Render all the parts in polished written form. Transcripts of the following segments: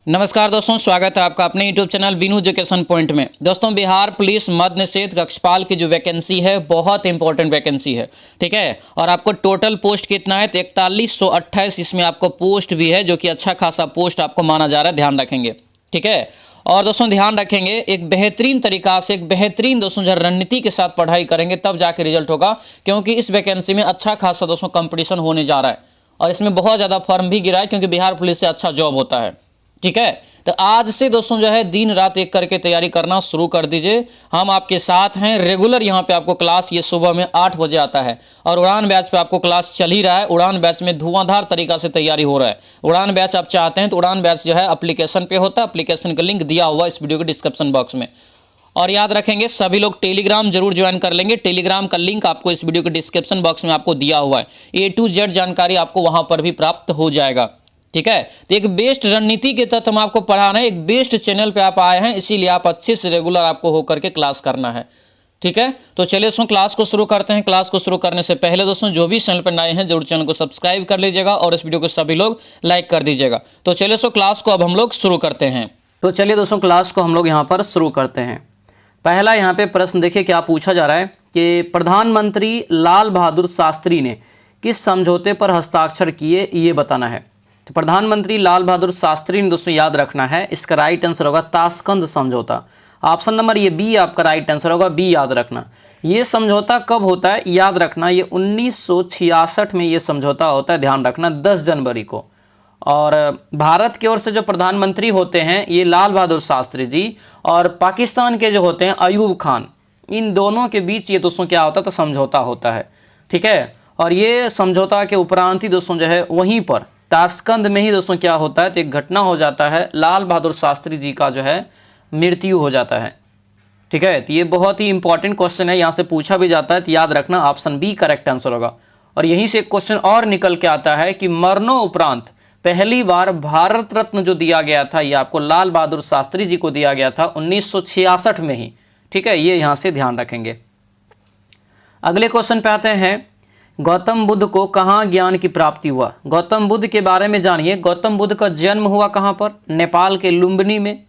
नमस्कार दोस्तों, स्वागत है आपका अपने YouTube channel Binu education point में। दोस्तों, बिहार पुलिस मद्य निषेध कक्षपाल की जो वैकेंसी है बहुत इंपॉर्टेंट वैकेंसी है, ठीक है। और आपको टोटल पोस्ट कितना है तो 4128 इसमें आपको पोस्ट भी है, जो कि अच्छा खासा पोस्ट आपको माना जा रहा है, ध्यान रखेंगे, ठीक है। और दोस्तों ध्यान रखेंगे, एक बेहतरीन तरीका से, एक बेहतरीन दोस्तों जो रणनीति के साथ पढ़ाई करेंगे तब जाके रिजल्ट होगा, क्योंकि इस वैकेंसी में अच्छा खासा दोस्तों कंपटीशन होने जा रहा है और इसमें बहुत ज़्यादा फॉर्म भी गिरा है, क्योंकि बिहार पुलिस से अच्छा जॉब होता है, ठीक है। तो आज से दोस्तों जो है दिन रात एक करके तैयारी करना शुरू कर दीजिए। हम आपके साथ हैं रेगुलर। यहाँ पे आपको क्लास ये सुबह में 8 बजे आता है और उड़ान बैच पे आपको क्लास चल ही रहा है। उड़ान बैच में धुआंधार तरीका से तैयारी हो रहा है। उड़ान बैच आप चाहते हैं तो उड़ान बैच जो है एप्लीकेशन पे होता है। एप्लीकेशन का लिंक दिया हुआ इस वीडियो के डिस्क्रिप्शन बॉक्स में। और याद रखेंगे सभी लोग टेलीग्राम जरूर ज्वाइन कर लेंगे। टेलीग्राम का लिंक आपको इस वीडियो के डिस्क्रिप्शन बॉक्स में आपको दिया हुआ है। A to Z जानकारी आपको वहां पर भी प्राप्त हो जाएगा, ठीक है। तो एक बेस्ट रणनीति के तहत हम आपको पढ़ा रहे हैं। एक बेस्ट चैनल पे आप आए हैं, इसीलिए आप अच्छे से रेगुलर आपको होकर के क्लास करना है, ठीक है। तो चलिए दोस्तों क्लास को शुरू करते हैं। क्लास को शुरू करने से पहले दोस्तों जो भी चैनल पर नए हैं जरूर चैनल को सब्सक्राइब कर लीजिएगा और इस वीडियो को सभी लोग लाइक कर दीजिएगा। तो चलिए दोस्तों क्लास को अब हम लोग शुरू करते हैं। तो चलिए दोस्तों क्लास को हम लोग यहाँ पर शुरू करते हैं। पहला यहाँ पे प्रश्न देखिए क्या पूछा जा रहा है कि प्रधानमंत्री लाल बहादुर शास्त्री ने किस समझौते पर हस्ताक्षर किए, ये बताना है। तो प्रधानमंत्री लाल बहादुर शास्त्री ने दोस्तों याद रखना है, इसका राइट आंसर होगा ताशकंद समझौता। ऑप्शन नंबर ये बी आपका राइट आंसर होगा, बी याद रखना। ये समझौता कब होता है याद रखना, ये 1966 में ये समझौता होता है, ध्यान रखना 10 जनवरी को। और भारत की ओर से जो प्रधानमंत्री होते हैं ये लाल बहादुर शास्त्री जी, और पाकिस्तान के जो होते हैं अयूब खान, इन दोनों के बीच ये दोस्तों क्या होता है तो समझौता होता है, ठीक है। और ये समझौता के उपरांत ही दोस्तों जो है वहीं पर ताशकंद में ही दोस्तों क्या होता है तो एक घटना हो जाता है, लाल बहादुर शास्त्री जी का जो है मृत्यु हो जाता है, ठीक है। तो ये बहुत ही इंपॉर्टेंट क्वेश्चन है, यहाँ से पूछा भी जाता है, तो याद रखना ऑप्शन बी करेक्ट आंसर होगा। और यहीं से एक क्वेश्चन और निकल के आता है कि मरणों उपरांत पहली बार भारत रत्न जो दिया गया था ये आपको लाल बहादुर शास्त्री जी को दिया गया था 1966 में ही, ठीक है। ये यहाँ से ध्यान रखेंगे। अगले क्वेश्चन पे आते हैं, गौतम बुद्ध को कहाँ ज्ञान की प्राप्ति हुआ। गौतम बुद्ध के बारे में जानिए। गौतम बुद्ध का जन्म हुआ कहाँ पर, नेपाल के लुम्बिनी में।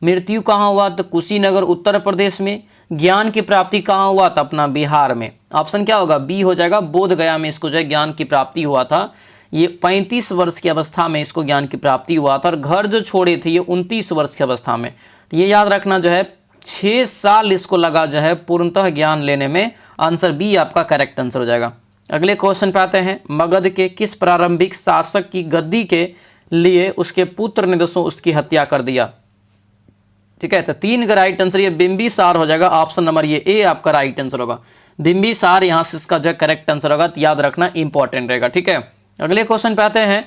मृत्यु कहाँ हुआ तो कुशीनगर उत्तर प्रदेश में। ज्ञान की प्राप्ति कहाँ हुआ तो अपना बिहार में। ऑप्शन क्या होगा, बी हो जाएगा, बोध गया में इसको जो है ज्ञान की प्राप्ति हुआ था। ये 35 वर्ष की अवस्था में इसको ज्ञान की प्राप्ति हुआ था, और घर जो छोड़े थे ये 29 वर्ष की अवस्था में। तो ये याद रखना जो है 6 साल इसको लगा जो है पूर्णतः ज्ञान लेने में। आंसर बी आपका करेक्ट आंसर हो जाएगा। अगले क्वेश्चन पे आते हैं, मगध के किस प्रारंभिक शासक की गद्दी के लिए उसके पुत्र ने दोस्तों उसकी हत्या कर दिया, ठीक है। तो 3 का राइट आंसर ये बिंबिसार हो जाएगा। ऑप्शन नंबर ये ए आपका राइट आंसर होगा, बिंबिसार यहाँ से इसका जो करेक्ट आंसर होगा, तो याद रखना इंपॉर्टेंट रहेगा, ठीक है। अगले क्वेश्चन पे आते हैं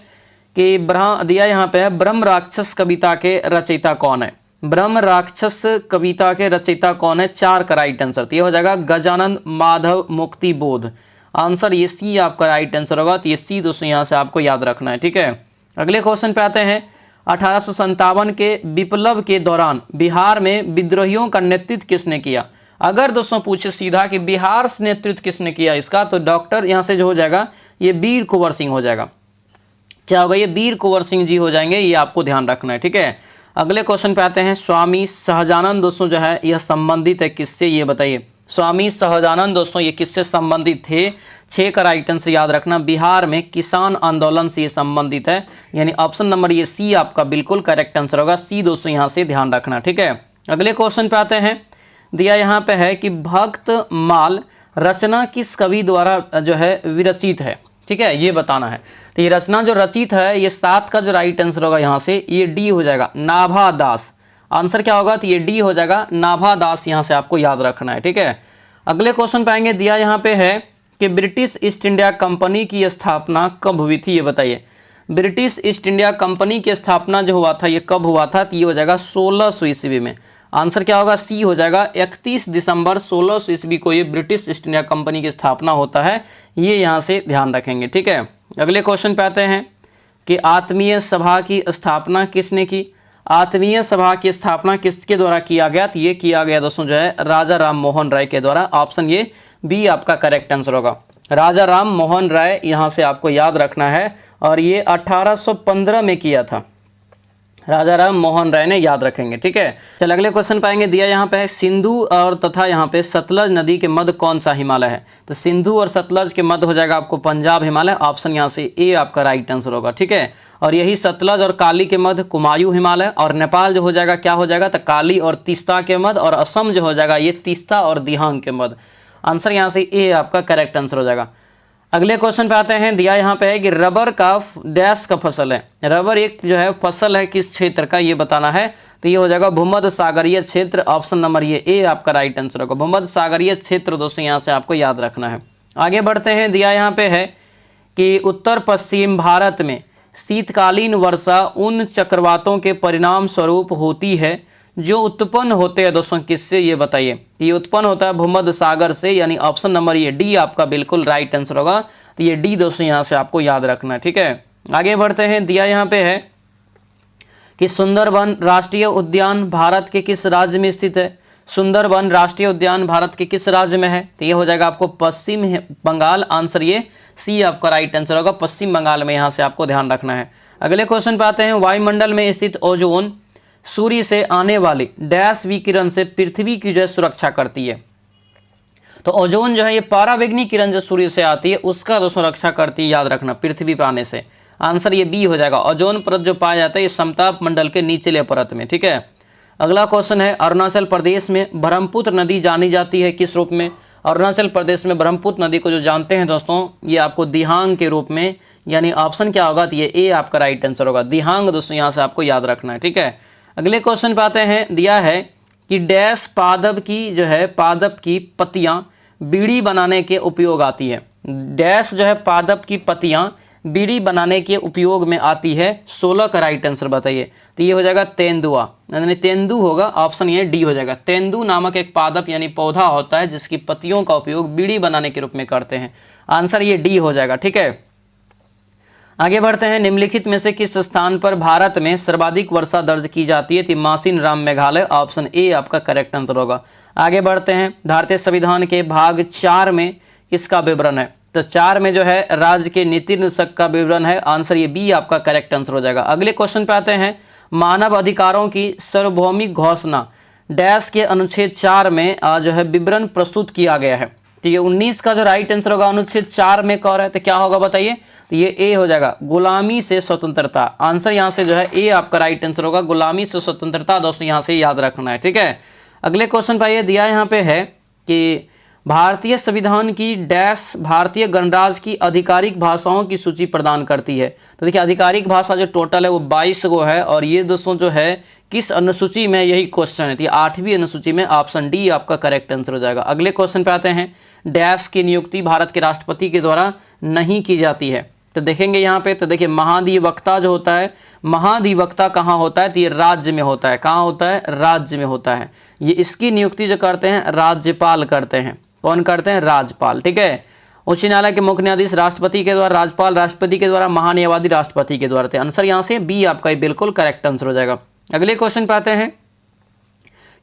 कि दिया यहाँ पे है, ब्रह्म राक्षस कविता के रचयिता कौन है। ब्रह्म राक्षस कविता के रचयिता कौन है, 4 का राइट आंसर, तो ये हो जाएगा गजानन माधव मुक्ति बोध। आंसर ये सी आपका राइट आंसर होगा, तो ये सी दोस्तों यहाँ से आपको याद रखना है, ठीक है। अगले क्वेश्चन पे आते हैं, 1857 के विप्लव के दौरान बिहार में विद्रोहियों का नेतृत्व किसने किया। अगर दोस्तों पूछे सीधा कि बिहार से नेतृत्व किसने किया इसका, तो डॉक्टर यहाँ से जो हो जाएगा ये वीर कुंवर सिंह हो जाएगा। क्या होगा, ये वीर कुंवर सिंह जी हो जाएंगे, ये आपको ध्यान रखना है, ठीक है। अगले क्वेश्चन पे आते हैं, स्वामी सहजानंद दोस्तों जो है यह संबंधित है किससे, ये बताइए। स्वामी सहजानंद दोस्तों ये किससे संबंधित थे, 6 का राइट आंसर याद रखना, बिहार में किसान आंदोलन से ये संबंधित है, यानी ऑप्शन नंबर ये सी आपका बिल्कुल करेक्ट आंसर होगा, सी दोस्तों यहाँ से ध्यान रखना, ठीक है। अगले क्वेश्चन पे आते हैं, दिया यहाँ पे है कि भक्त माल रचना किस कवि द्वारा जो है विरचित है, ठीक है, ये बताना है। तो ये रचना जो रचित है ये 7 का जो राइट आंसर होगा यहाँ से ये डी हो जाएगा, नाभा दास। आंसर क्या होगा, तो ये डी हो जाएगा, नाभा दास, यहाँ से आपको याद रखना है, ठीक है। अगले क्वेश्चन पे आएंगे, दिया यहाँ पे है कि ब्रिटिश ईस्ट इंडिया कंपनी की स्थापना कब हुई थी, ये बताइए। ब्रिटिश ईस्ट इंडिया कंपनी की स्थापना जो हुआ था ये कब हुआ था, तो ये हो जाएगा 1600 ईस्वी में। आंसर क्या होगा, सी हो जाएगा, 31 दिसंबर 1600 ईस्वी को ये ब्रिटिश ईस्ट इंडिया कंपनी की स्थापना होता है, ये यहाँ से ध्यान रखेंगे, ठीक है। अगले क्वेश्चन पे आते हैं कि आत्मीय सभा की स्थापना किसने की। आत्मीय सभा की स्थापना किसके द्वारा किया गया, तो ये किया गया दोस्तों जो है राजा राम मोहन राय के द्वारा। ऑप्शन ये बी आपका करेक्ट आंसर होगा, राजा राम मोहन राय यहाँ से आपको याद रखना है। और ये 1815 में किया था, राजा राम मोहन राय ने, याद रखेंगे। ठीक है, चल अगले क्वेश्चन पाएंगे। दिया यहाँ पे है सिंधु और तथा यहाँ पे सतलज नदी के मध्य कौन सा हिमालय है? तो सिंधु और सतलज के मध्य हो जाएगा आपको पंजाब हिमालय, ऑप्शन यहाँ से ए आपका राइट आंसर होगा। ठीक है, और यही सतलज और काली के मध्य कुमायूं हिमालय, और नेपाल जो हो जाएगा क्या हो जाएगा? तो काली और तीस्ता के मध्य, और असम जो हो जाएगा ये तीस्ता और दिहांग के मध्य। आंसर यहाँ से ए आपका करेक्ट आंसर हो जाएगा। अगले क्वेश्चन पे आते हैं। दिया यहाँ पे है कि रबर का डैश का फसल है। रबर एक जो है फसल है किस क्षेत्र का, ये बताना है। तो ये हो जाएगा भूमध्य सागरीय क्षेत्र, ऑप्शन नंबर ये ए आपका राइट आंसर होगा। भूमध्य सागरीय क्षेत्र दोस्तों यहाँ से आपको याद रखना है। आगे बढ़ते हैं। दिया यहाँ पे है कि उत्तर पश्चिम भारत में शीतकालीन वर्षा उन चक्रवातों के परिणाम स्वरूप होती है जो उत्पन्न होते हैं दोस्तों किससे, ये बताइए। ये उत्पन्न होता है भूमध्य सागर से, यानी ऑप्शन नंबर ये डी आपका बिल्कुल राइट आंसर होगा। तो ये डी दोस्तों यहाँ से आपको याद रखना है। ठीक है, आगे बढ़ते हैं। दिया यहाँ पे है कि सुंदरबन राष्ट्रीय उद्यान भारत के किस राज्य में स्थित है? सुंदरबन राष्ट्रीय उद्यान भारत के किस राज्य में है? तो ये हो जाएगा आपको पश्चिम बंगाल, आंसर ये सी आपका राइट आंसर होगा। पश्चिम बंगाल में यहाँ से आपको ध्यान रखना है। अगले क्वेश्चन पे आते हैं। वायुमंडल में स्थित ओजोन सूर्य से आने वाली डैश विकिरण से पृथ्वी की जो है सुरक्षा करती है। तो ओजोन जो है ये पराबैंगनी किरण जो सूर्य से आती है उसका दोस्तों रक्षा करती है, याद रखना, पृथ्वी पर आने से। आंसर ये बी हो जाएगा। ओजोन परत जो पाया जाता है ये समताप मंडल के निचले परत में। ठीक है, अगला क्वेश्चन है। अरुणाचल प्रदेश में ब्रह्मपुत्र नदी जानी जाती है किस रूप में? अरुणाचल प्रदेश में ब्रह्मपुत्र नदी को जो जानते हैं दोस्तों ये आपको दिहांग के रूप में, यानी ऑप्शन क्या होगा? तो ये ए आपका राइट आंसर होगा। दिहांग दोस्तों यहाँ से आपको याद रखना है। ठीक है, अगले क्वेश्चन पे आते हैं। दिया है कि डैश पादप की जो है पादप की पत्तियां बीड़ी बनाने के उपयोग आती है। डैश जो है पादप की पत्तियां बीड़ी बनाने के उपयोग में आती है। 16 का राइट आंसर बताइए। तो ये हो जाएगा तेंदुआ, यानी तेंदु होगा, ऑप्शन ये डी हो जाएगा। तेंदु नामक एक पादप यानी पौधा होता है जिसकी पत्तियों का उपयोग बीड़ी बनाने के रूप में करते हैं। आंसर ये डी हो जाएगा। ठीक है, आगे बढ़ते हैं। निम्नलिखित में से किस स्थान पर भारत में सर्वाधिक वर्षा दर्ज की जाती है? तो मासिन राम मेघालय, ऑप्शन ए आपका करेक्ट आंसर होगा। आगे बढ़ते हैं। भारतीय संविधान के भाग 4 में किसका विवरण है? तो 4 में जो है राज्य के नीति निर्देशक का विवरण है। आंसर ये बी आपका करेक्ट आंसर हो जाएगा। अगले क्वेश्चन पे आते हैं। मानव अधिकारों की सार्वभौमिक घोषणा डैश के अनुच्छेद 4 में जो है विवरण प्रस्तुत किया गया है। तो ये 19 का जो राइट आंसर होगा अनुच्छेद 4 में कह रहा है, तो क्या होगा बताइए? तो ये ए हो जाएगा, गुलामी से स्वतंत्रता। आंसर यहाँ से जो है ए आपका राइट आंसर होगा, गुलामी से स्वतंत्रता दोस्तों यहाँ से याद रखना है। ठीक है, अगले क्वेश्चन पर ये दिया यहाँ पे है कि भारतीय संविधान की डैश भारतीय गणराज्य की आधिकारिक भाषाओं की सूची प्रदान करती है। तो देखिए आधिकारिक भाषा जो टोटल है वो 22 गो है, और ये दोस्तों जो है किस अनुसूची में, यही क्वेश्चन है। तो ये 8वीं अनुसूची में, ऑप्शन डी आपका करेक्ट आंसर हो जाएगा। अगले क्वेश्चन पे आते हैं। डैश की नियुक्ति भारत के राष्ट्रपति के द्वारा नहीं की जाती है। तो देखेंगे यहाँ पे, तो देखिए महाधिवक्ता जो होता है, महाधिवक्ता कहाँ होता है? तो ये राज्य में होता है। कहाँ होता है? राज्य में होता है। ये इसकी नियुक्ति जो करते हैं राज्यपाल करते हैं। कौन करते हैं? राज्यपाल। ठीक है, उच्च न्यायालय के मुख्य न्यायाधीश राष्ट्रपति के द्वारा, राज्यपाल राष्ट्रपति के द्वारा, महान्यायवादी राष्ट्रपति के द्वारा थे। आंसर यहाँ से बी आपका बिल्कुल करेक्ट आंसर हो जाएगा। अगले क्वेश्चन पे आते हैं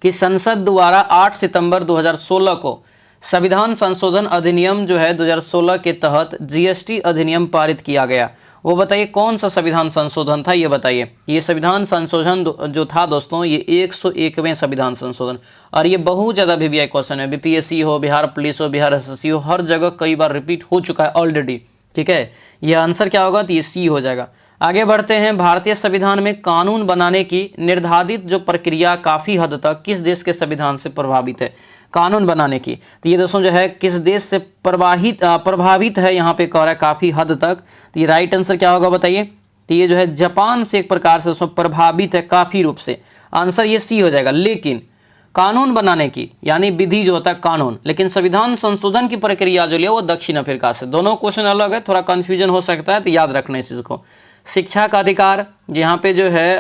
कि संसद द्वारा 8 सितंबर 2016 को संविधान संशोधन अधिनियम जो है 2016 के तहत जीएसटी अधिनियम पारित किया गया। वो बताइए कौन सा संविधान संशोधन था, ये बताइए। ये संविधान संशोधन जो था दोस्तों ये 101वें संविधान संशोधन, और ये बहुत ज़्यादा VVI क्वेश्चन है। BPSC हो, बिहार पुलिस हो, बिहार SSC हो, हर जगह कई बार रिपीट हो चुका है ऑलरेडी। ठीक है, ये आंसर क्या होगा? तो ये सी हो जाएगा। आगे बढ़ते हैं। भारतीय संविधान में कानून बनाने की निर्धारित जो प्रक्रिया काफ़ी हद तक किस देश के संविधान से प्रभावित है? कानून बनाने की, तो ये दोस्तों जो है किस देश से प्रभावित है, यहाँ पे कह रहा है काफ़ी हद तक। तो ये राइट आंसर क्या होगा बताइए? तो ये जो है जापान से एक प्रकार से दोस्तों प्रभावित है काफ़ी रूप से। आंसर ये सी हो जाएगा। लेकिन कानून बनाने की यानी विधि जो होता है कानून, लेकिन संविधान संशोधन की प्रक्रिया जो लिया वो दक्षिण अफ्रीका से। दोनों क्वेश्चन अलग है, थोड़ा कन्फ्यूजन हो सकता है, तो याद रखना इस चीज़ को। शिक्षा का अधिकार यहाँ पे जो है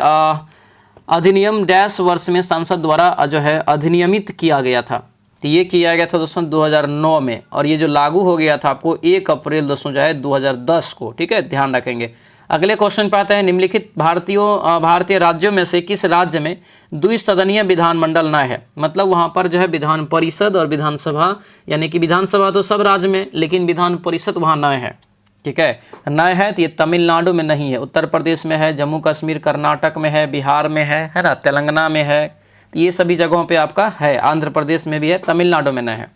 अधिनियम डैश वर्ष में संसद द्वारा जो है अधिनियमित किया गया था। तो ये किया गया था दोस्तों 2009 में, और ये जो लागू हो गया था आपको 1 अप्रैल दोस्तों जो है 2010 को। ठीक है, ध्यान रखेंगे। अगले क्वेश्चन पे आते हैं। निम्नलिखित भारतीय राज्यों में से किस राज्य में द्विसदनीय विधानमंडल न है? मतलब वहाँ पर जो है विधान परिषद और विधानसभा, यानी कि विधानसभा तो सब राज्य में, लेकिन विधान परिषद वहाँ न है। ठीक है, नए है तो ये तमिलनाडु में नहीं है, उत्तर प्रदेश में है, जम्मू कश्मीर कर्नाटक में है, बिहार में है ना, तेलंगाना में है, तो ये सभी जगहों पे आपका है, आंध्र प्रदेश में भी है, तमिलनाडु में नहीं है।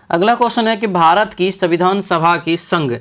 अगला क्वेश्चन है कि भारत की संविधान सभा की संघ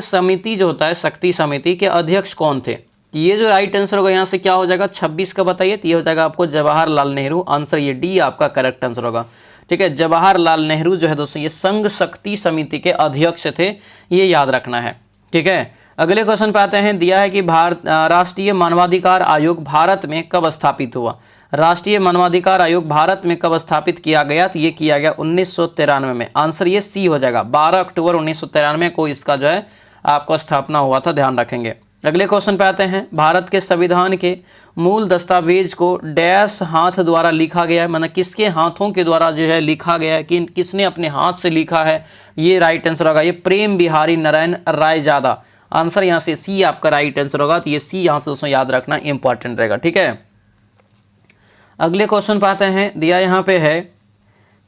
समिति जो होता है, शक्ति समिति के अध्यक्ष कौन थे? ये जो राइट आंसर होगा यहाँ से क्या हो जाएगा, 26 का बताइए, तो ये हो जाएगा आपको जवाहरलाल नेहरू। आंसर ये डी आपका करेक्ट आंसर होगा। ठीक है, जवाहरलाल नेहरू जो है दोस्तों ये संघ शक्ति समिति के अध्यक्ष थे, ये याद रखना है। ठीक है, अगले क्वेश्चन पे आते हैं। दिया है कि राष्ट्रीय मानवाधिकार आयोग भारत में कब स्थापित हुआ? राष्ट्रीय मानवाधिकार आयोग भारत में कब स्थापित किया गया? तो ये किया गया 1993 में। आंसर ये सी हो जाएगा, 12 अक्टूबर 1993 को इसका जो है आपको स्थापना हुआ था, ध्यान रखेंगे। अगले क्वेश्चन पे आते हैं। भारत के संविधान के मूल दस्तावेज को डैश हाथ द्वारा लिखा गया है, मतलब किसके हाथों के द्वारा जो है लिखा गया है, कि किसने अपने हाथ से लिखा है? ये राइट आंसर होगा, ये प्रेम बिहारी नारायण रायजादा। आंसर यहाँ से सी आपका राइट आंसर होगा, तो ये सी यहाँ से दोस्तों याद रखना इंपॉर्टेंट रहेगा। ठीक है, अगले क्वेश्चन पे आते हैं। दिया यहाँ पे है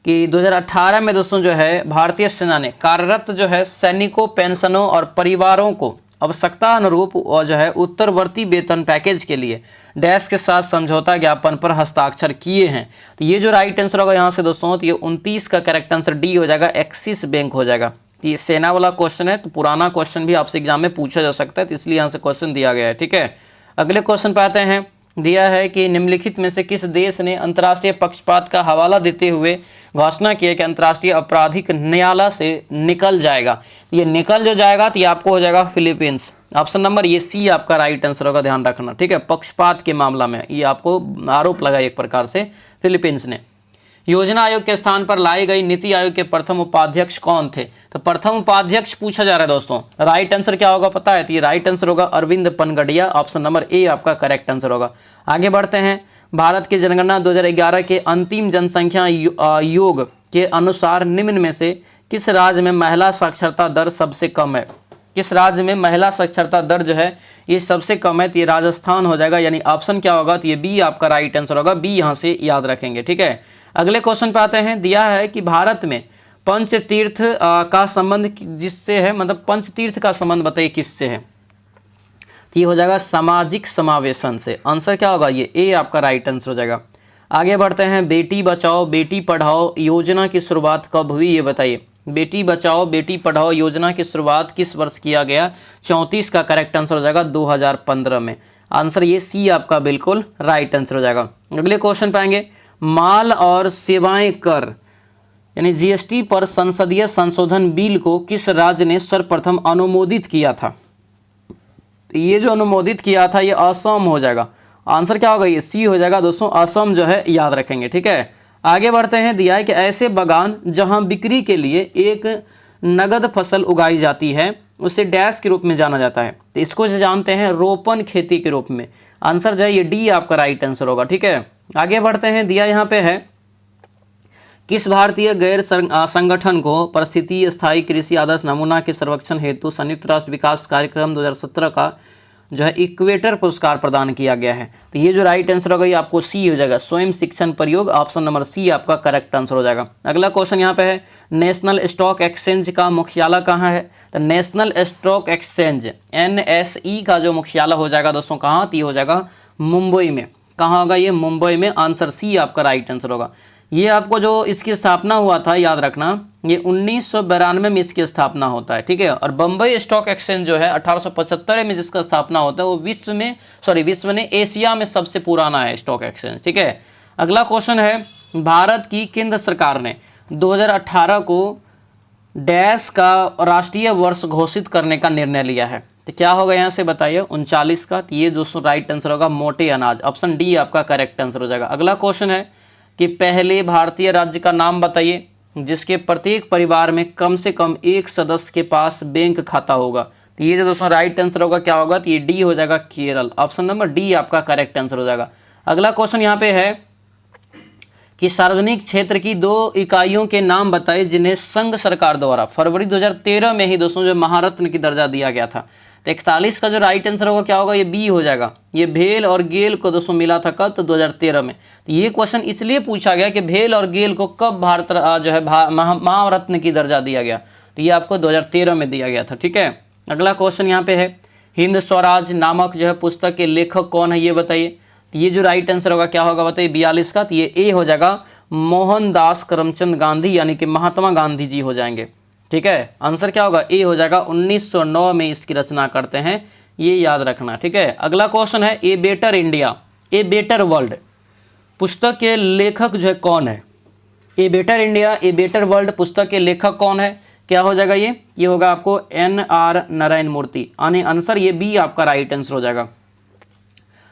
कि 2018 में दोस्तों जो है भारतीय सेना ने कार्यरत जो है सैनिकों, पेंशनों और परिवारों को आवश्यकता अनुरूप और जो है उत्तरवर्ती वेतन पैकेज के लिए डैश के साथ समझौता ज्ञापन पर हस्ताक्षर किए हैं। तो ये जो राइट आंसर होगा यहाँ से दोस्तों, तो ये 29 का करेक्ट आंसर डी हो जाएगा, एक्सिस बैंक हो जाएगा। ये सेना वाला क्वेश्चन है, तो पुराना क्वेश्चन भी आपसे एग्जाम में पूछा जा सकता है, तो इसलिए यहाँ से क्वेश्चन दिया गया है। ठीक है, अगले क्वेश्चन पे आते हैं। दिया है कि निम्नलिखित में से किस देश ने अंतर्राष्ट्रीय पक्षपात का हवाला देते हुए घोषणा की है कि अंतर्राष्ट्रीय आपराधिक न्यायालय से निकल जाएगा? ये निकल जो जाएगा तो ये आपको हो जाएगा फिलीपींस। ऑप्शन नंबर ये सी आपका राइट आंसर होगा, ध्यान रखना। ठीक है, पक्षपात के मामला में ये आपको आरोप लगा एक प्रकार से फिलीपींस ने। योजना आयोग के स्थान पर लाई गई नीति आयोग के प्रथम उपाध्यक्ष कौन थे? तो प्रथम उपाध्यक्ष पूछा जा रहा है दोस्तों, राइट आंसर क्या होगा पता है? तो ये राइट आंसर होगा Arvind Panagariya. Option number A आपका करेक्ट आंसर होगा। आगे बढ़ते हैं। भारत की जनगणना 2011 के अंतिम जनसंख्या योग के अनुसार निम्न में से किस राज्य में महिला साक्षरता दर सबसे कम है? किस राज्य में महिला साक्षरता दर जो है ये सबसे कम है? तो ये राजस्थान हो जाएगा, यानी ऑप्शन क्या होगा? तो ये बी आपका राइट आंसर होगा, बी यहाँ से याद रखेंगे। ठीक है, अगले क्वेश्चन पे आते हैं। दिया है कि भारत में पंचतीर्थ का संबंध जिससे है, मतलब पंचतीर्थ का संबंध बताइए किससे है? तो ये हो जाएगा सामाजिक समावेशन से। आंसर क्या होगा? ये ए आपका राइट आंसर हो जाएगा। आगे बढ़ते हैं। बेटी बचाओ बेटी पढ़ाओ योजना की शुरुआत कब हुई ये बताइए? बेटी बचाओ बेटी पढ़ाओ योजना की शुरुआत किस वर्ष किया गया? 34 का करेक्ट आंसर हो जाएगा 2015 में। आंसर ये सी आपका बिल्कुल राइट आंसर हो जाएगा। अगले क्वेश्चन पाएंगे। माल और सेवाएं कर यानी जीएसटी पर संसदीय संशोधन बिल को किस राज्य ने सर्वप्रथम अनुमोदित किया था? तो ये जो अनुमोदित किया था ये असम हो जाएगा। आंसर क्या होगा? ये सी हो जाएगा दोस्तों, असम जो है याद रखेंगे। ठीक है, आगे बढ़ते हैं। दिया है कि ऐसे बागान जहां बिक्री के लिए एक नगद फसल उगाई जाती है उसे डैश के रूप में जाना जाता है? तो इसको जो जानते हैं रोपण खेती के रूप में। आंसर जो है ये डी आपका राइट आंसर होगा। ठीक है, आगे बढ़ते हैं। दिया यहाँ पे है किस भारतीय गैर संगठन को परिस्थिति स्थायी कृषि आदर्श नमूना के सर्वेक्षण हेतु संयुक्त राष्ट्र विकास कार्यक्रम 2017 का जो है इक्वेटर पुरस्कार प्रदान किया गया है? तो ये जो राइट आंसर होगा ये आपको सी हो जाएगा, स्वयं शिक्षण प्रयोग। ऑप्शन नंबर सी आपका करेक्ट आंसर हो जाएगा। अगला क्वेश्चन यहाँ पे है। नेशनल स्टॉक एक्सचेंज का मुख्यालय कहाँ है? तो नेशनल स्टॉक एक्सचेंज NSE का जो मुख्यालय हो जाएगा दोस्तों कहाँ? तो ये हो जाएगा मुंबई में। कहाँ होगा ये? मुंबई में। आंसर सी आपका राइट आंसर होगा। ये आपको जो इसकी स्थापना हुआ था याद रखना, ये 1992 में इसकी स्थापना होता है। ठीक है, और बम्बई स्टॉक एक्सचेंज जो है 1875 में जिसका स्थापना होता है वो विश्व ने एशिया में सबसे पुराना है स्टॉक एक्सचेंज। ठीक है, अगला क्वेश्चन है। भारत की केंद्र सरकार ने 2018 को डैश का राष्ट्रीय वर्ष घोषित करने का निर्णय लिया है? तो क्या होगा यहाँ से बताइए? 39 का। तो ये दोस्तों राइट आंसर होगा मोटे अनाज। ऑप्शन डी आपका करेक्ट आंसर हो जाएगा। अगला क्वेश्चन है कि पहले भारतीय राज्य का नाम बताइए जिसके प्रत्येक परिवार में कम से कम एक सदस्य के पास बैंक खाता होगा? तो ये जो दोस्तों राइट आंसर होगा क्या होगा? तो ये डी हो जाएगा, केरल। ऑप्शन नंबर डी आपका करेक्ट आंसर हो जाएगा। अगला क्वेश्चन यहाँ पे है कि सार्वजनिक क्षेत्र की 2 इकाइयों के नाम बताइए जिन्हें संघ सरकार द्वारा फरवरी 2013 में ही दोस्तों जो महारत्न की दर्जा दिया गया था? तो 41 का जो राइट आंसर होगा क्या होगा? ये बी हो जाएगा। ये भेल और गेल को दोस्तों मिला था कब? तो 2013 में। तो ये क्वेश्चन इसलिए पूछा गया कि भेल और गेल को कब भारत जो है महारत्न की दर्जा दिया गया? तो ये आपको 2013 में दिया गया था। ठीक है, अगला क्वेश्चन यहाँ पे है, हिंद स्वराज नामक जो है पुस्तक के लेखक कौन है ये बताइए। तो ये जो राइट आंसर होगा क्या होगा बताइए 42 का, तो ये ए हो जाएगा मोहनदास करमचंद गांधी यानी कि महात्मा गांधी जी हो जाएंगे। ठीक है, आंसर क्या होगा ए हो जाएगा, 1909 में इसकी रचना करते हैं, ये याद रखना। ठीक है, अगला क्वेश्चन है, a better India a better world पुस्तक के लेखक जो है कौन है। A better India a better world पुस्तक के लेखक कौन है, क्या हो जाएगा ये होगा आपको NR नारायण मूर्ति, यानी आंसर ये बी आपका राइट आंसर हो जाएगा।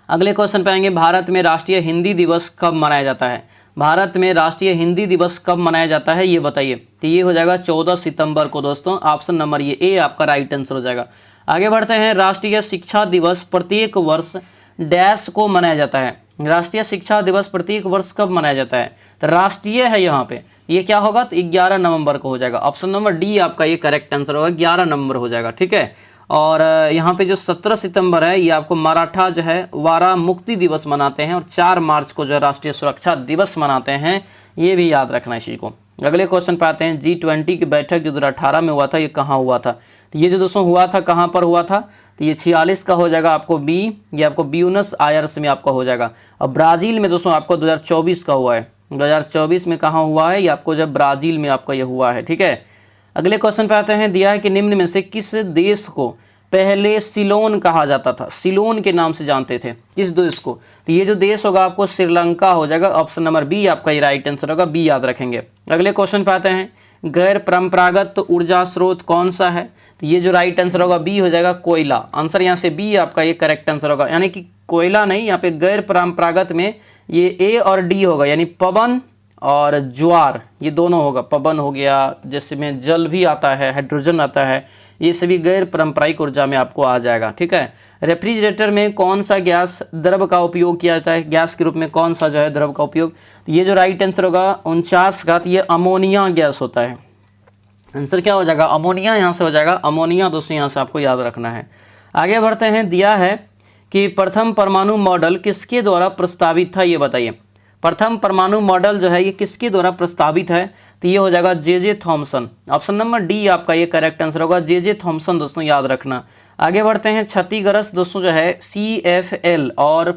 अगले क्वेश्चन पे आएंगे, भारत में राष्ट्रीय हिंदी दिवस कब मनाया जाता है। भारत में राष्ट्रीय हिंदी दिवस कब मनाया जाता है ये बताइए। तो ये हो जाएगा 14 सितंबर को दोस्तों, ऑप्शन नंबर ये ए आपका राइट आंसर हो जाएगा। आगे बढ़ते हैं, राष्ट्रीय शिक्षा दिवस प्रत्येक वर्ष डैश को मनाया जाता है। राष्ट्रीय शिक्षा दिवस प्रत्येक वर्ष कब मनाया जाता है, तो राष्ट्रीय है यहाँ पे, ये क्या होगा तो 11 नवंबर को हो जाएगा। ऑप्शन नंबर डी आपका ये करेक्ट आंसर होगा, 11 नवंबर हो जाएगा। ठीक है, और यहाँ पे जो 17 सितंबर है ये आपको मराठा जो है वारा मुक्ति दिवस मनाते हैं, और 4 मार्च को जो है राष्ट्रीय सुरक्षा दिवस मनाते हैं, ये भी याद रखना है इस चीज़ को। अगले क्वेश्चन पे आते हैं, G20 की बैठक जो 2018 में हुआ था ये कहाँ हुआ था। तो ये जो दोस्तों हुआ था कहाँ पर हुआ था, तो ये 46 का हो जाएगा आपको बी, ये आपको ब्यूनस आयर्स में आपका हो जाएगा। और ब्राज़ील में दोस्तों आपको 2024 का हुआ है, 2024 में कहाँ हुआ है ये आपको जब ब्राज़ील में आपका ये हुआ है। ठीक है, अगले क्वेश्चन पे आते हैं, दिया है कि निम्न में से किस देश को पहले सिलोन कहा जाता था, सिलोन के नाम से जानते थे, किस देश को। तो ये जो देश होगा आपको श्रीलंका हो जाएगा, ऑप्शन नंबर बी आपका ये राइट आंसर होगा, बी याद रखेंगे। अगले क्वेश्चन पे आते हैं, गैर परंपरागत ऊर्जा स्रोत कौन सा है। तो ये जो राइट आंसर होगा बी हो जाएगा कोयला, आंसर यहाँ से बी आपका ये करेक्ट आंसर होगा, यानी कि कोयला नहीं, यहाँ पे गैर परंपरागत में ये ए और डी होगा, यानी पवन और ज्वार ये दोनों होगा। पवन हो गया, जिसमें जल भी आता है, हाइड्रोजन आता है, ये सभी गैर पारंपरिक ऊर्जा में आपको आ जाएगा। ठीक है, रेफ्रिजरेटर में कौन सा गैस द्रव का उपयोग किया जाता है, गैस के रूप में कौन सा जो है द्रव का उपयोग। तो ये जो राइट आंसर होगा 49 का, तो ये अमोनिया गैस होता है, आंसर क्या हो जाएगा अमोनिया, यहाँ से हो जाएगा अमोनिया दोस्तों, यहाँ से आपको याद रखना है। आगे बढ़ते हैं, दिया है कि प्रथम परमाणु मॉडल किसके द्वारा प्रस्तावित था ये बताइए। प्रथम परमाणु मॉडल जो है ये किसके द्वारा प्रस्तावित है, तो ये हो जाएगा J Thomson, option number D आपका ये करेक्ट आंसर होगा, जे थॉमसन दोस्तों याद रखना। आगे बढ़ते हैं, क्षतिग्रस्त दोस्तों जो है CFL और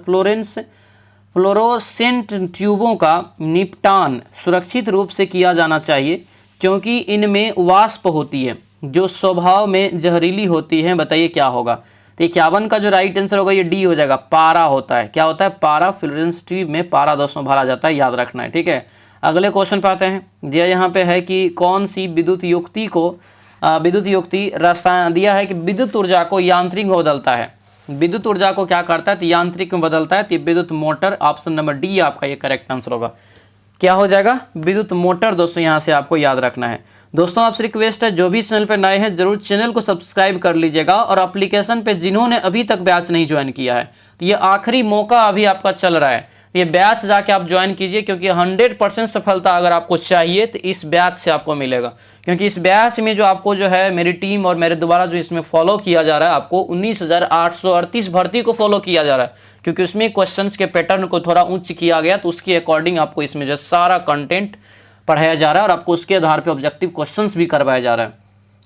फ्लोरोसेंट ट्यूबों का निपटान सुरक्षित रूप से किया जाना चाहिए क्योंकि इनमें वाष्प होती है जो स्वभाव में जहरीली होती है, बताइए क्या होगा। तो 51 का जो राइट आंसर होगा ये डी हो जाएगा, पारा होता है, क्या होता है पारा, फ्लोरेंस ट्यूब में पारा दोस्तों भरा जाता है, याद रखना है। ठीक है, अगले क्वेश्चन पे आते हैं, दिया यहाँ पे है कि कौन सी विद्युत युक्ति रसायन दिया है कि विद्युत ऊर्जा को यांत्रिक में बदलता है, विद्युत ऊर्जा को क्या करता है तो यांत्रिक में बदलता है, तो विद्युत मोटर, ऑप्शन नंबर डी आपका ये करेक्ट आंसर होगा, क्या हो जाएगा विद्युत मोटर दोस्तों, यहाँ से आपको याद रखना है। दोस्तों आपसे रिक्वेस्ट है जो भी चैनल पर नए हैं जरूर चैनल को सब्सक्राइब कर लीजिएगा, और एप्लीकेशन पे जिन्होंने अभी तक बैच नहीं ज्वाइन किया है तो ये आखिरी मौका अभी आपका चल रहा है, ये बैच जाके आप ज्वाइन कीजिए, क्योंकि 100% सफलता अगर आपको चाहिए तो इस बैच से आपको मिलेगा। क्योंकि इस बैच में जो आपको जो है मेरी टीम और मेरे द्वारा जो इसमें फॉलो किया जा रहा है, आपको 19,838 भर्ती को फॉलो किया जा रहा है, क्योंकि उसमें क्वेश्चंस के पैटर्न को थोड़ा उच्च किया गया, तो उसके अकॉर्डिंग आपको इसमें जो सारा कंटेंट पढ़ाया जा रहा है और आपको उसके आधार पर ऑब्जेक्टिव क्वेश्चंस भी करवाया जा रहा है।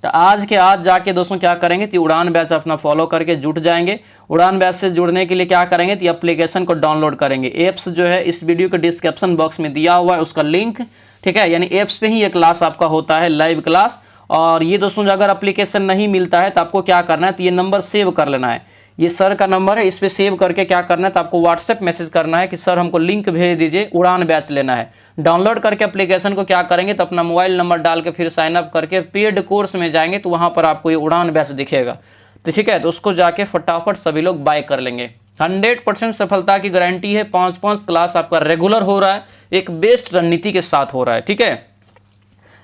तो आज के आज जाके दोस्तों क्या करेंगे तो उड़ान बैच अपना फॉलो करके जुट जाएंगे। उड़ान बैच से जुड़ने के लिए क्या करेंगे तो एप्लीकेशन को डाउनलोड करेंगे, एप्स जो है इस वीडियो के डिस्क्रिप्शन बॉक्स में दिया हुआ है उसका लिंक, ठीक है, यानी एप्स पे ही ये क्लास आपका होता है, लाइव क्लास। और ये दोस्तों अगर एप्लीकेशन नहीं मिलता है तो आपको क्या करना है तो ये नंबर सेव कर लेना है, ये सर का नंबर है, इस पर सेव करके क्या करना है तो आपको व्हाट्सएप मैसेज करना है कि सर हमको लिंक भेज दीजिए, उड़ान बैच लेना है। डाउनलोड करके एप्लीकेशन को क्या करेंगे तो अपना मोबाइल नंबर डाल के फिर साइन अप करके पेड कोर्स में जाएंगे, तो वहाँ पर आपको ये उड़ान बैच दिखेगा, तो ठीक है, तो उसको जाके फटाफट सभी लोग बाय कर लेंगे। 100% सफलता की गारंटी है, 5 क्लास आपका रेगुलर हो रहा है, एक बेस्ट रणनीति के साथ हो रहा है। ठीक है,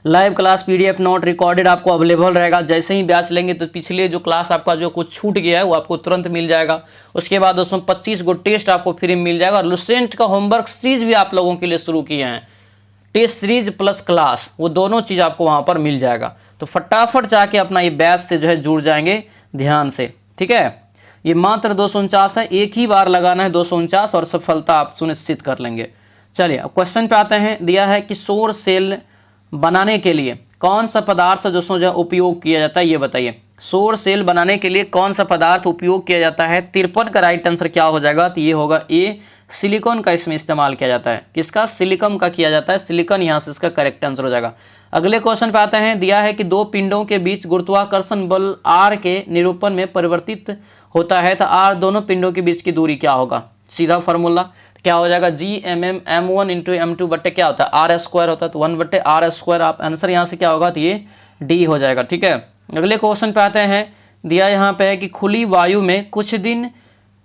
live class PDF note recorded आपको अवेलेबल रहेगा, जैसे ही बैच लेंगे तो पिछले जो क्लास आपका जो कुछ छूट गया है वो आपको तुरंत मिल जाएगा। उसके बाद दोस्तों 25 गो टेस्ट आपको फ्री में मिल जाएगा, और लुसेंट का होमवर्क सीरीज भी आप लोगों के लिए शुरू किए हैं, टेस्ट सीरीज प्लस क्लास, वो दोनों चीज़ आपको वहाँ पर मिल जाएगा। तो फटाफट जाके अपना ये बैच से जो है जुड़ जाएंगे ध्यान से। ठीक है, ये मात्र 249 है, एक ही बार लगाना है 249 और सफलता आप सुनिश्चित कर लेंगे। चलिए अब क्वेश्चन पे आते हैं, दिया है कि सौर सेल बनाने के लिए कौन सा पदार्थ दोस्तों जो है उपयोग किया जाता है ये बताइए। सौर सेल बनाने के लिए कौन सा पदार्थ उपयोग किया जाता है? 53 का राइट आंसर क्या हो जाएगा? तो ये होगा ए, सिलिकॉन का इसमें इस्तेमाल किया जाता है। किसका? सिलिकॉन का किया जाता है, सिलिकॉन यहाँ से इसका करेक्ट आंसर हो जाएगा। अगले क्वेश्चन पे आते हैं। दिया है कि दो पिंडों के बीच गुरुत्वाकर्षण बल आर के निरूपण में परिवर्तित होता है, तो आर दोनों पिंडों के बीच की दूरी क्या होगा? सीधा फॉर्मूला क्या हो जाएगा? G(m(m)(m)(1) इंटू M2 बट्टे क्या होता है? आर स्क्वायर होता है, तो 1 बट्टे आर स्क्वायर। आप आंसर यहाँ से क्या होगा? तो ये डी हो जाएगा। ठीक है, अगले क्वेश्चन पे आते हैं। दिया यहाँ पे है कि खुली वायु में कुछ दिन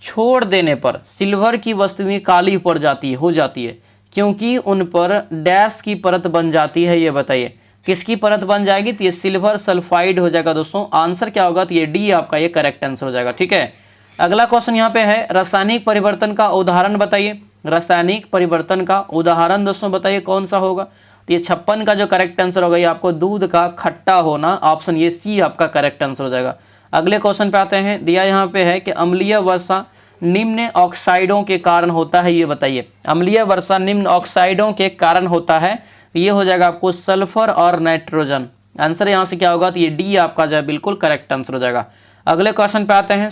छोड़ देने पर सिल्वर की वस्तुएं काली हो जाती है क्योंकि उन पर डैश की परत बन जाती है, ये बताइए। किसकी परत बन जाएगी? तो ये सिल्वर सल्फाइड हो जाएगा दोस्तों। आंसर क्या होगा? तो ये डी आपका ये करेक्ट आंसर हो जाएगा। ठीक है, अगला क्वेश्चन यहाँ पे है, रासायनिक परिवर्तन का उदाहरण बताइए। रासायनिक परिवर्तन का उदाहरण दोस्तों बताइए कौन सा होगा? तो ये 56 का जो करेक्ट आंसर होगा ये आपको दूध का खट्टा होना, ऑप्शन ये सी आपका करेक्ट आंसर हो जाएगा। अगले क्वेश्चन पे आते हैं। दिया यहाँ पे है कि अम्लीय वर्षा निम्न ऑक्साइडों के कारण होता है, ये बताइए। अम्लीय वर्षा निम्न ऑक्साइडों के कारण होता है, ये हो जाएगा आपको सल्फर और नाइट्रोजन। आंसर यहाँ से क्या होगा? तो ये डी आपका जो है बिल्कुल करेक्ट आंसर हो जाएगा। अगले क्वेश्चन पे आते हैं।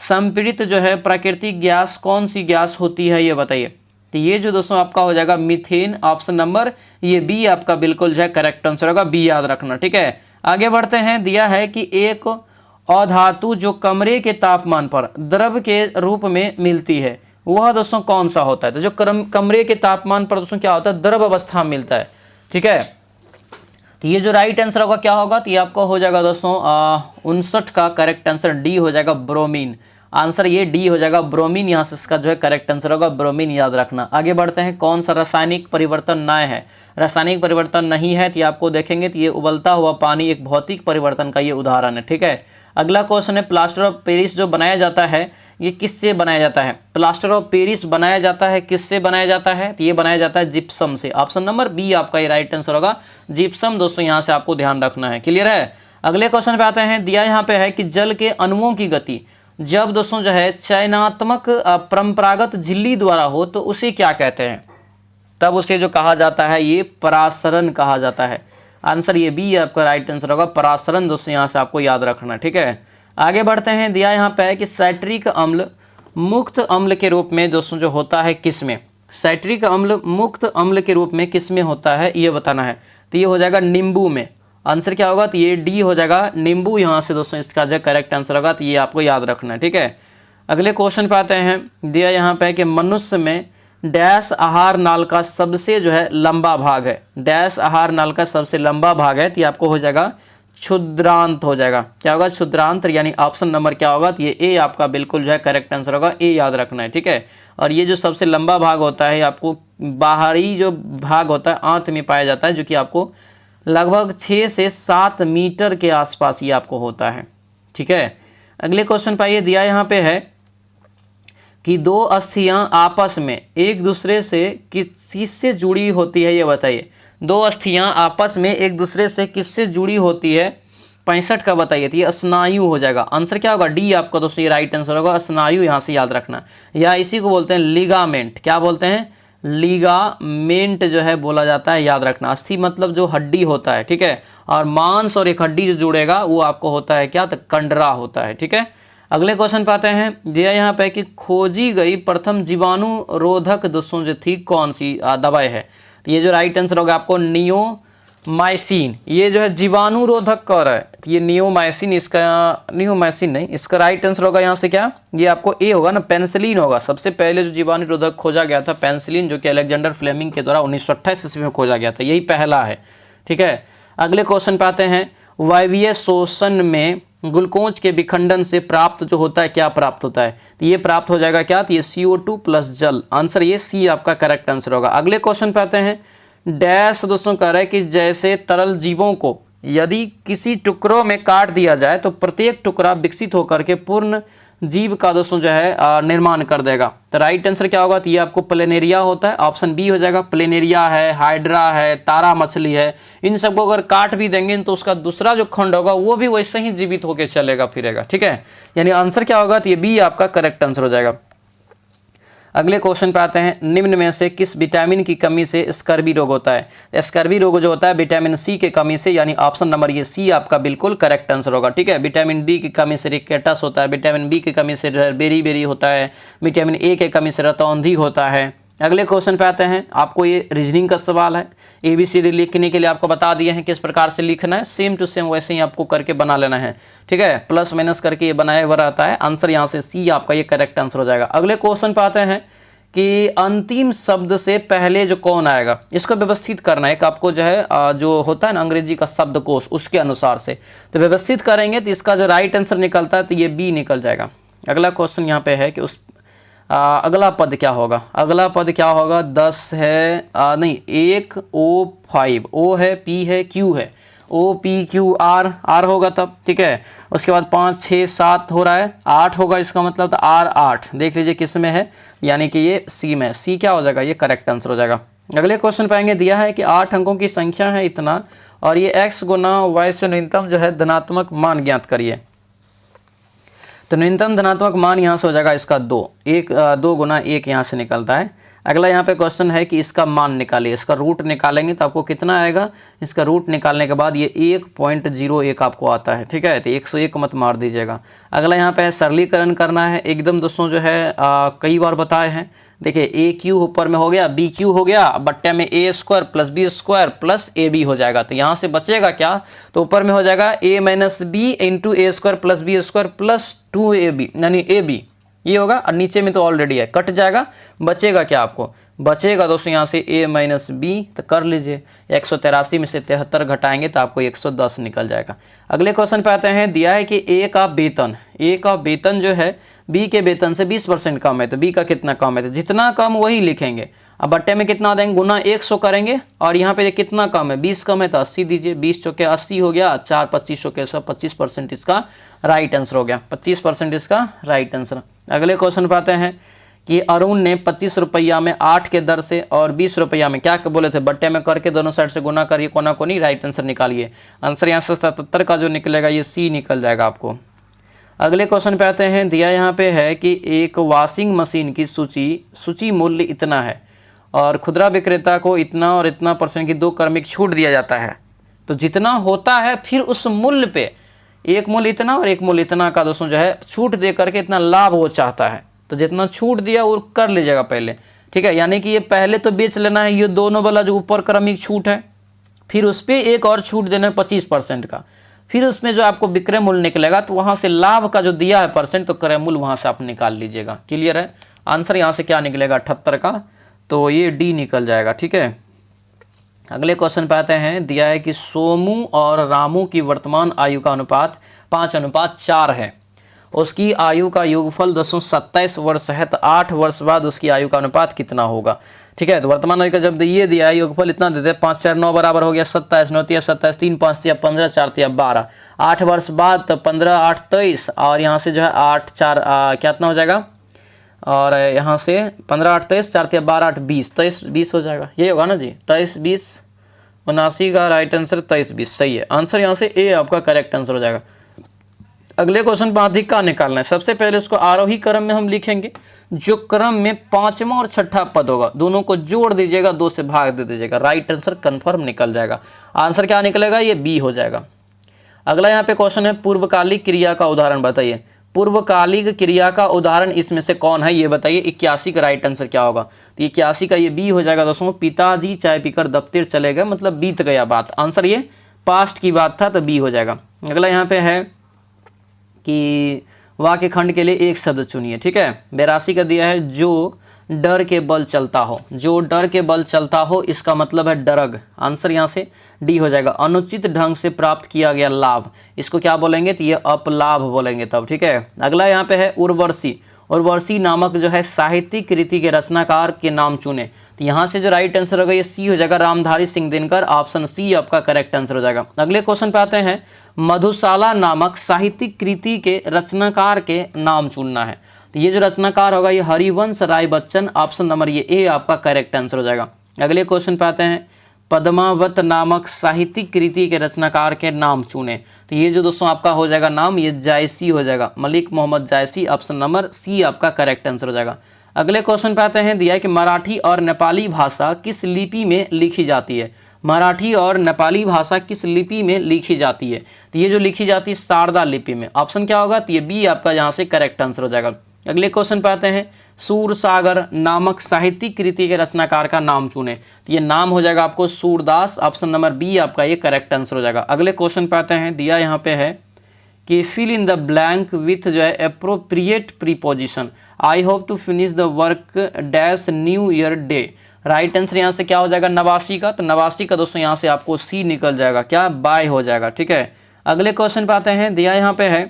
संपीड़ित जो है प्राकृतिक गैस कौन सी गैस होती है, ये बताइए। तो ये जो दोस्तों आपका हो जाएगा मीथेन, ऑप्शन नंबर ये बी आपका बिल्कुल जो है करेक्ट आंसर होगा, बी याद रखना। ठीक है, आगे बढ़ते हैं। दिया है कि एक अधातु जो कमरे के तापमान पर द्रव के रूप में मिलती है वह दोस्तों कौन सा होता है? तो जो कमरे के तापमान पर दोस्तों क्या होता है? द्रव अवस्था में मिलता है। ठीक है, तो ये जो राइट आंसर होगा क्या होगा? तो ये आपका हो जाएगा दोस्तों 59 का करेक्ट आंसर डी हो जाएगा, ब्रोमीन। आंसर ये डी हो जाएगा, ब्रोमीन। यहाँ से इसका जो है करेक्ट आंसर होगा ब्रोमीन, याद रखना। आगे बढ़ते हैं। कौन सा रासायनिक परिवर्तन न है? रासायनिक परिवर्तन नहीं है तो ये आपको देखेंगे तो ये उबलता हुआ पानी एक भौतिक परिवर्तन का ये उदाहरण है। ठीक है, अगला क्वेश्चन है, प्लास्टर ऑफ पेरिस जो बनाया जाता है ये किससे बनाया जाता है? प्लास्टर ऑफ पेरिस बनाया जाता है किससे बनाया जाता है? तो ये बनाया जाता है जिप्सम से। ऑप्शन नंबर बी आपका ये राइट आंसर होगा, जिप्सम। दोस्तों यहाँ से आपको ध्यान रखना है। क्लियर है, अगले क्वेश्चन पे आते हैं। दिया यहाँ पे है कि जल के अणुओं की गति जब दोस्तों जो है चयनात्मक परंपरागत झिल्ली द्वारा हो तो उसे क्या कहते हैं? तब उसे जो कहा जाता है ये परासरण कहा जाता है। आंसर ये बी आपका राइट आंसर होगा, परासरण। दोस्तों यहाँ से आपको याद रखना। ठीक है, आगे बढ़ते हैं। दिया यहाँ पे है कि साइट्रिक अम्ल मुक्त अम्ल के रूप में दोस्तों जो होता है किसमें? साइट्रिक अम्ल मुक्त अम्ल के रूप में किसमें होता है ये बताना है। तो ये हो जाएगा नींबू में। आंसर क्या होगा? तो ये डी हो जाएगा, नींबू। यहाँ से दोस्तों इसका जो करेक्ट आंसर होगा, तो ये आपको याद रखना है। ठीक है, अगले क्वेश्चन पे आते हैं। दिया यहाँ पे है कि मनुष्य में डैश आहार नाल का सबसे जो है लंबा भाग है। डैश आहार नाल का सबसे लंबा भाग है, तो ये आपको हो जाएगा क्षुद्रांत हो जाएगा। क्या होगा? क्षुद्रांत, यानी ऑप्शन नंबर क्या होगा? तो ये ए आपका बिल्कुल जो है करेक्ट आंसर होगा, ए याद रखना है। ठीक है, और ये जो सबसे लंबा भाग होता है आपको बाहरी जो भाग होता है आंत में पाया जाता है, जो कि आपको लगभग 6 से 7 मीटर के आसपास ये आपको होता है। ठीक है, अगले क्वेश्चन पाइए। दिया यहाँ पे है कि दो अस्थियां आपस में एक दूसरे से किससे जुड़ी होती है, ये बताइए। दो अस्थियां आपस में एक दूसरे से किससे जुड़ी होती है? 65 का बताइए। तो ये स्नायु हो जाएगा। आंसर क्या होगा? डी आपका दोस्तों ये राइट आंसर होगा, स्नायु। यहाँ से याद रखना, या इसी को बोलते हैं लिगामेंट। क्या बोलते हैं? लिगामेंट जो है बोला जाता है, याद रखना। अस्थि मतलब जो हड्डी होता है। ठीक है, और मांस और एक हड्डी जो जुड़ेगा वो आपको होता है क्या? तो कंडरा होता है। ठीक है, अगले क्वेश्चन पे आते हैं। दिया यहाँ पे कि खोजी गई प्रथम जीवाणुरोधक दोस्तों जो थी कौन सी दवाई है? तो ये जो राइट आंसर होगा आपको नियोमाइसिन। ये जो है जीवाणुरोधक कह रहा है, तो ये नियोमाइसिन, इसका नियोमाइसिन नहीं, इसका राइट आंसर होगा यहाँ से क्या? ये आपको ए होगा ना, पेनिसिलिन होगा। सबसे पहले जो जीवाणुरोधक खोजा गया था पेनिसिलिन, जो कि अलेक्जेंडर फ्लेमिंग के द्वारा 1928 ईस्वी में खोजा गया था, यही पहला है। ठीक है, अगले क्वेश्चन पे आते हैं। वायवीय शोषण में ग्लूकोज के विखंडन से प्राप्त जो होता है क्या प्राप्त होता है? तो ये प्राप्त हो जाएगा क्या? तो ये CO2 प्लस जल। आंसर ये सी आपका करेक्ट आंसर होगा। अगले क्वेश्चन पे आते हैं। डैश दोस्तों कह रहा है कि जैसे तरल जीवों को यदि किसी टुकड़ों में काट दिया जाए तो प्रत्येक टुकड़ा विकसित होकर के पूर्ण जीव का दोस्तों जो है निर्माण कर देगा। तो राइट आंसर क्या होगा? तो ये आपको प्लेनेरिया होता है, ऑप्शन बी हो जाएगा। प्लेनेरिया है, हाइड्रा है, तारा मछली है, इन सबको अगर काट भी देंगे तो उसका दूसरा जो खंड होगा वो भी वैसे ही जीवित होकर चलेगा फिरेगा। ठीक है, यानी आंसर क्या होगा? तो ये बी आपका करेक्ट आंसर हो जाएगा। अगले क्वेश्चन पे आते हैं, निम्न में से किस विटामिन की कमी से स्कर्वी रोग होता है? स्कर्वी रोग जो होता है विटामिन सी के कमी से, यानी ऑप्शन नंबर ये सी आपका बिल्कुल करेक्ट आंसर होगा। ठीक है, विटामिन डी की कमी से रिकेटस होता है, विटामिन बी की कमी से बेरी होता है, विटामिन ए की कमी से रतौंधी होता है। अगले क्वेश्चन पे आते हैं, आपको ये रीजनिंग का सवाल है। ABCD लिखने के लिए आपको बता दिए हैं किस प्रकार से लिखना है, सेम टू सेम वैसे ही आपको करके बना लेना है। ठीक है, प्लस माइनस करके ये बनाया हुआ रहता है। आंसर यहाँ से सी आपका ये करेक्ट आंसर हो जाएगा। अगले क्वेश्चन पे आते हैं कि अंतिम शब्द से पहले जो कौन आएगा, इसको व्यवस्थित करना है। एक आपको जो है जो होता है ना अंग्रेजी का शब्दकोश, उसके अनुसार से तो व्यवस्थित करेंगे तो इसका जो राइट आंसर निकलता है तो ये बी निकल जाएगा। अगला क्वेश्चन यहाँ पे है कि उस अगला पद क्या होगा? अगला पद क्या होगा? 10 है नहीं 1 O5, O है, P है, Q है, OPQR, R होगा तब। ठीक है, उसके बाद 5 6 7 हो रहा है, 8 होगा, इसका मतलब तो R8 देख लीजिए किस में है, यानी कि ये सी में। सी क्या हो जाएगा? ये करेक्ट आंसर हो जाएगा। अगले क्वेश्चन पाएंगे, दिया है कि 8 अंकों की संख्या है इतना और ये x गुना y से न्यूनतम जो है धनात्मक मान ज्ञात करिए। तो न्यूनतम धनात्मक मान यहाँ से हो जाएगा इसका 2 गुना 1 यहाँ से निकलता है। अगला यहाँ पे क्वेश्चन है कि इसका मान निकालिए, इसका रूट निकालेंगे तो आपको कितना आएगा? इसका रूट निकालने के बाद ये 1.01 आपको आता है। ठीक है, तो 101 मत मार दीजिएगा। अगला यहाँ पे है सरलीकरण करना है, एकदम दोस्तों जो है कई बार बताए हैं। देखिए ए क्यू ऊपर में हो गया, बी क्यू हो गया, बट्टे में A square plus B square plus A B हो जाएगा। तो यहाँ से बचेगा क्या? तो ऊपर में हो जाएगा A minus B into A square plus B square plus 2ab, यानी ए बी ये होगा, और नीचे में तो ऑलरेडी है, कट जाएगा। बचेगा क्या आपको? बचेगा दोस्तों यहाँ से a माइनस बी, तो कर लीजिए 183 में से 73 घटाएंगे तो आपको 110 निकल जाएगा। अगले क्वेश्चन पे आते हैं, दिया है कि a का वेतन जो है b के वेतन से 20% कम है, तो b का कितना कम है? तो जितना कम वही लिखेंगे। अब बट्टे में कितना देंगे? गुना 100 करेंगे, और यहाँ पे कितना कम है? 20 कम है तो 80 दीजिए, 20 चौके 80 हो गया, 4 25 चौके 25% इसका राइट आंसर हो गया, 25% इसका राइट आंसर। अगले क्वेश्चन पे आते हैं कि अरुण ने 25 रुपया में 8 के दर से और 20 रुपया में क्या बोले थे? बट्टे में करके दोनों साइड से गुना करिए, कोना कोनी, राइट आंसर निकालिए। आंसर यहाँ से 77 का जो निकलेगा ये सी निकल जाएगा आपको। अगले क्वेश्चन पे आते हैं, दिया यहाँ पे है कि एक वॉशिंग मशीन की सूची मूल्य इतना है और खुदरा विक्रेता को इतना और इतना % की 2 क्रमिक छूट दिया जाता है। तो जितना होता है फिर उस मूल्य पे एक मूल्य इतना और एक मूल्य इतना का दोस्तों जो है छूट दे करके इतना लाभ वो चाहता है, तो जितना छूट दिया वो कर लीजिएगा पहले। ठीक है, यानी कि ये पहले तो बेच लेना है ये दोनों वाला जो ऊपर क्रमिक छूट है, फिर उस पर एक और छूट देना है 25% का, फिर उसमें जो आपको विक्रय मूल्य निकलेगा तो वहाँ से लाभ का जो दिया है % तो क्रय मूल्य वहाँ से आप निकाल लीजिएगा। क्लियर है? आंसर यहाँ से क्या निकलेगा? 78 का, तो ये डी निकल जाएगा। ठीक है, अगले क्वेश्चन पे आते हैं, दिया है कि सोमू और रामू की वर्तमान आयु का अनुपात 5:4 है। उसकी आयु का योगफल 27 वर्ष है, तो 8 वर्ष बाद उसकी आयु का अनुपात कितना होगा? ठीक है, तो वर्तमान आयु का जब ये दिया है योगफल इतना देते हैं, 5 4 9 बराबर हो गया 27, 9 3 27, 3 5 3 15, 4 3 12, 8 वर्ष बाद तो 15 8 23, और यहाँ से जो है 8 4 कितना हो जाएगा, और यहाँ से 15 8 23, 4 3 12 8 20, 23 20 हो जाएगा, ये होगा ना जी, 23 20 79 का राइट आंसर 23 20 सही है। आंसर यहाँ से ए आपका करेक्ट आंसर हो जाएगा। अगले क्वेश्चन पर अधिक का निकालना है। सबसे पहले उसको आरोही क्रम में हम लिखेंगे, जो क्रम में 5वां और 6ठा पद होगा दोनों को जोड़ दीजिएगा, 2 से भाग दे दीजिएगा, राइट आंसर कंफर्म निकल जाएगा। आंसर क्या निकलेगा? ये बी हो जाएगा। अगला यहाँ पे क्वेश्चन है, पूर्वकालिक क्रिया का उदाहरण बताइए। पूर्वकालिक क्रिया का उदाहरण इसमें से कौन है ये बताइए। 81 का राइट आंसर क्या होगा? तो 81 का ये बी हो जाएगा दोस्तों। पिताजी चाय पीकर दफ्तर चले गए, मतलब बीत गया बात, आंसर ये पास्ट की बात था तो बी हो जाएगा। अगला यहाँ पे है कि वाक्य खंड के लिए एक शब्द चुनिए। ठीक है, 82 का दिया है, जो डर के बल चलता हो। जो डर के बल चलता हो इसका मतलब है डरग, आंसर यहाँ से डी हो जाएगा। अनुचित ढंग से प्राप्त किया गया लाभ, इसको क्या बोलेंगे? तो ये अपलाभ बोलेंगे तब। ठीक है, अगला यहाँ पे है उर्वशी। उर्वशी नामक जो है साहित्यिक कृति के रचनाकार के नाम चुने। तो यहाँ से जो राइट आंसर होगा ये सी हो जाएगा, रामधारी सिंह दिनकर, ऑप्शन सी आपका करेक्ट आंसर हो जाएगा। अगले क्वेश्चन पे आते हैं, मधुशाला नामक साहित्यिक कृति के रचनाकार के नाम चुनना है। तो ये जो रचनाकार होगा ये हरिवंश राय बच्चन, ऑप्शन नंबर ये ए आपका करेक्ट आंसर हो जाएगा। अगले क्वेश्चन पे आते हैं, पद्मावत नामक साहित्यिक कृति के रचनाकार के नाम चुने। तो ये जो दोस्तों आपका हो जाएगा नाम, ये जायसी हो जाएगा, मलिक मोहम्मद जायसी, ऑप्शन नंबर सी आपका करेक्ट आंसर हो जाएगा। अगले क्वेश्चन पे आते हैं, दिया है कि मराठी और नेपाली भाषा किस लिपि में लिखी जाती है। मराठी और नेपाली भाषा किस लिपि में लिखी जाती है? तो ये जो लिखी जाती है शारदा लिपि में। ऑप्शन क्या होगा? तो ये बी आपका यहाँ से करेक्ट आंसर हो जाएगा। अगले क्वेश्चन पे आते हैं, सूरसागर नामक साहित्यिक कृति के रचनाकार का नाम चुने। तो ये नाम हो जाएगा आपको सूरदास। ऑप्शन नंबर बी आपका ये करेक्ट आंसर हो जाएगा। अगले क्वेश्चन पे आते हैं, दिया यहाँ पे है कि fill in the blank with जो है appropriate preposition. I hope to finish the work dash new year day. Right answer यहाँ से क्या हो जाएगा? नवासी का। तो नवासी का दोस्तों यहाँ से आपको सी निकल जाएगा, क्या? बाय हो जाएगा। ठीक है, अगले क्वेश्चन पे आते हैं, दिया यहाँ पे है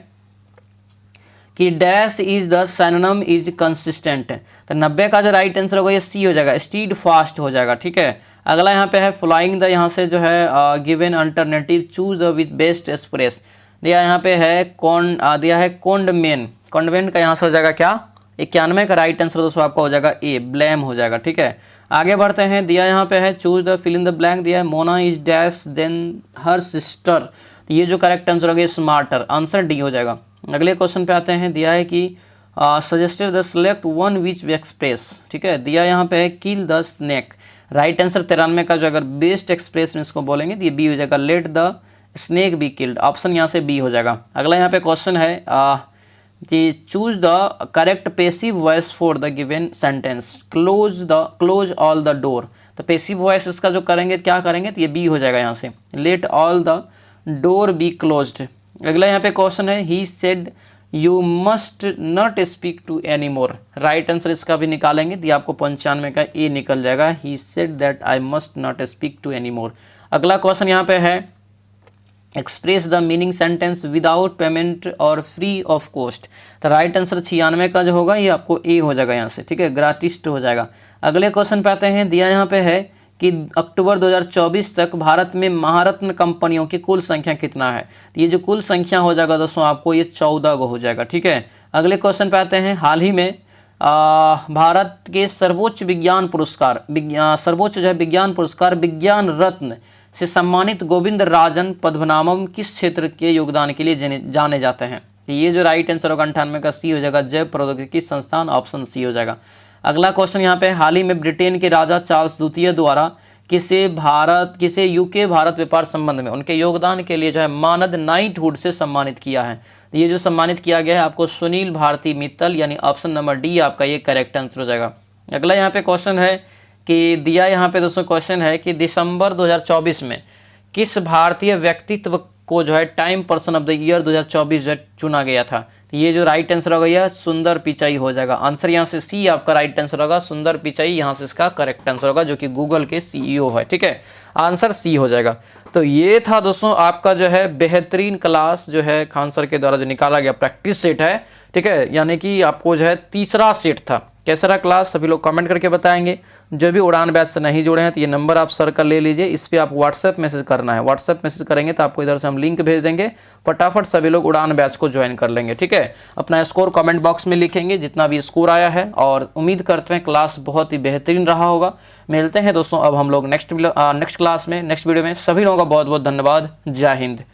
कि dash is the synonym is consistent. तो 90 का जो राइट आंसर होगा ये सी हो जाएगा, स्टीड फास्ट हो जाएगा। ठीक है, अगला यहाँ पे है फ्लाइंग द, यहाँ से जो है given alternative choose the with best express. दिया यहाँ पे है दिया है कॉन्डमेन। कॉन्वेंट का यहाँ से हो जाएगा क्या? 91 का राइट आंसर दोस्तों आपका हो जाएगा ए, ब्लेम हो जाएगा। ठीक है, आगे बढ़ते हैं, दिया यहाँ पे है choose the fill in the blank. दिया है Mona is dash than her sister. तो ये जो करेक्ट आंसर होगा स्मार्टर, आंसर डी हो जाएगा। अगले क्वेश्चन पे आते हैं, दिया है कि suggested the select one which express. ठीक है, दिया यहाँ पे है kill the snake. Right answer 93 का जो अगर बेस्ट एक्सप्रेस में इसको बोलेंगे तो ये बी हो जाएगा, let the snake be killed. Option यहाँ से बी हो जाएगा। अगला यहाँ पे क्वेश्चन है कि choose the correct passive voice for the given sentence. Close all the door. तो पेसिव वॉइस इसका जो करेंगे क्या करेंगे? तो ये बी हो जाएगा यहाँ से, let all the door be closed. अगला यहाँ पे क्वेश्चन है, he said you must not speak to any more. Right answer इसका भी निकालेंगे तो आपको 95 का ए निकल जाएगा, he said that I must not speak to any more. अगला क्वेश्चन यहाँ पे है, express the meaning sentence without payment और फ्री ऑफ कॉस्ट। तो राइट आंसर 96 का जो होगा ये आपको ए हो जाएगा यहाँ से। ठीक है, ग्राटिस्ट हो जाएगा। अगले क्वेश्चन पे आते हैं, दिया यहाँ पे है कि अक्टूबर 2024 तक भारत में महारत्न कंपनियों की कुल संख्या कितना है। तो ये जो कुल संख्या हो जाएगा दोस्तों आपको ये 14 को हो जाएगा। ठीक है, अगले क्वेश्चन पे आते हैं, हाल ही में भारत के सर्वोच्च विज्ञान पुरस्कार सर्वोच्च जो है विज्ञान पुरस्कार विज्ञान रत्न से सम्मानित गोविंद राजन पद्मनाभम किस क्षेत्र के योगदान के लिए जाने जाते हैं। ये जो राइट आंसर होगा 98 का सी हो जाएगा, जैव प्रौद्योगिकी संस्थान। ऑप्शन सी हो जाएगा। अगला क्वेश्चन यहाँ पे, हाल ही में ब्रिटेन के राजा चार्ल्स द्वितीय द्वारा किसे यूके भारत व्यापार संबंध में उनके योगदान के लिए जो है मानद नाइटहुड से सम्मानित किया है। ये जो सम्मानित किया गया है आपको सुनील भारती मित्तल, यानी ऑप्शन नंबर डी आपका ये करेक्ट आंसर हो जाएगा। अगला यहाँ पे क्वेश्चन है कि दिया यहाँ पे दोस्तों क्वेश्चन है कि दिसंबर 2024 में किस भारतीय व्यक्तित्व को जो है time person of the year 2024 जो है चुना गया था। तो ये जो राइट आंसर होगा यह सुंदर पिचाई हो जाएगा। आंसर यहाँ से सी आपका राइट आंसर होगा, सुंदर पिचाई यहाँ से इसका करेक्ट आंसर होगा, जो कि गूगल के सीईओ है। ठीक है, आंसर सी हो जाएगा। तो ये था दोस्तों आपका जो है बेहतरीन क्लास जो है खान सर के द्वारा जो निकाला गया प्रैक्टिस सेट है। ठीक है, यानी कि आपको जो है तीसरा सेट था। कैसा रहा क्लास सभी लोग कमेंट करके बताएंगे। जो भी उड़ान बैच से नहीं जुड़े हैं तो ये नंबर आप सर का ले लीजिए, इस पर आप व्हाट्सएप मैसेज करना है। व्हाट्सएप मैसेज करेंगे तो आपको इधर से हम लिंक भेज देंगे, फटाफट सभी लोग उड़ान बैच को ज्वाइन कर लेंगे। ठीक है, अपना स्कोर कमेंट बॉक्स में लिखेंगे जितना भी स्कोर आया है, और उम्मीद करते हैं क्लास बहुत ही बेहतरीन रहा होगा। मिलते हैं दोस्तों अब हम लोग नेक्स्ट क्लास में, नेक्स्ट वीडियो में। सभी लोगों का बहुत बहुत धन्यवाद। जय हिंद।